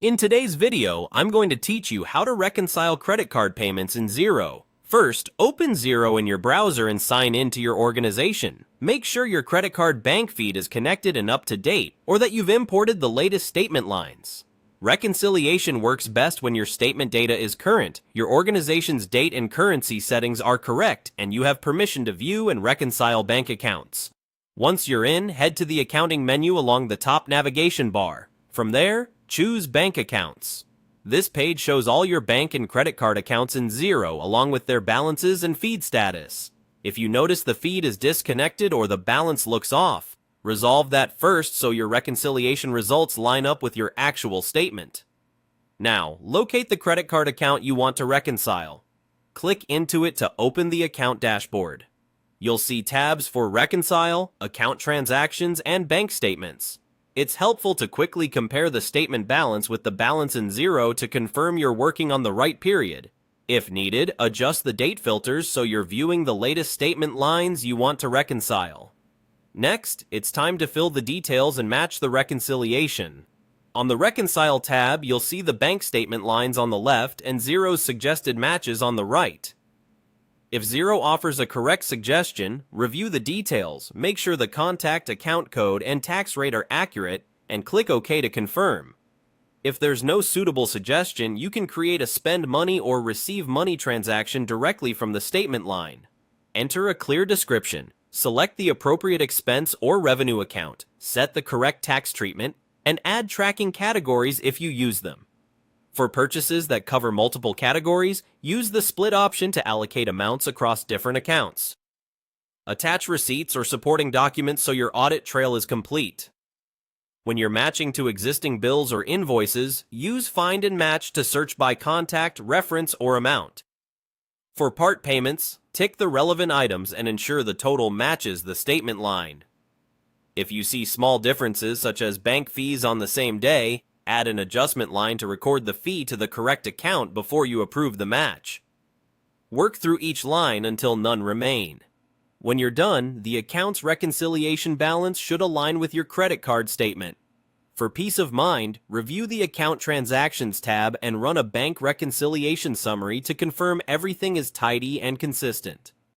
In today's video, I'm going to teach you how to reconcile credit card payments in Xero. First, open Xero in your browser and sign in to your organization. Make sure your credit card bank feed is connected and up to date, or that you've imported the latest statement lines. Reconciliation works best when your statement data is current, your organization's date and currency settings are correct, and you have permission to view and reconcile bank accounts. Once you're in, head to the accounting menu along the top navigation bar. From there, choose Bank Accounts. This page shows all your bank and credit card accounts in Xero along with their balances and feed status. If you notice the feed is disconnected or the balance looks off, resolve that first so your reconciliation results line up with your actual statement. Now, locate the credit card account you want to reconcile. Click into it to open the account dashboard. You'll see tabs for Reconcile, Account Transactions, and Bank Statements. It's helpful to quickly compare the statement balance with the balance in Xero to confirm you're working on the right period. If needed, adjust the date filters so you're viewing the latest statement lines you want to reconcile. Next, it's time to fill the details and match the reconciliation. On the Reconcile tab, you'll see the bank statement lines on the left and Xero's suggested matches on the right. If Xero offers a correct suggestion, review the details, make sure the contact account code and tax rate are accurate, and click OK to confirm. If there's no suitable suggestion, you can create a spend money or receive money transaction directly from the statement line. Enter a clear description, select the appropriate expense or revenue account, set the correct tax treatment, and add tracking categories if you use them. For purchases that cover multiple categories, use the split option to allocate amounts across different accounts. Attach receipts or supporting documents so your audit trail is complete. When you're matching to existing bills or invoices, use Find and Match to search by contact, reference, or amount. For part payments, tick the relevant items and ensure the total matches the statement line. If you see small differences such as bank fees on the same day, add an adjustment line to record the fee to the correct account before you approve the match. Work through each line until none remain. When you're done, the account's reconciliation balance should align with your credit card statement. For peace of mind, review the Account Transactions tab and run a bank reconciliation summary to confirm everything is tidy and consistent.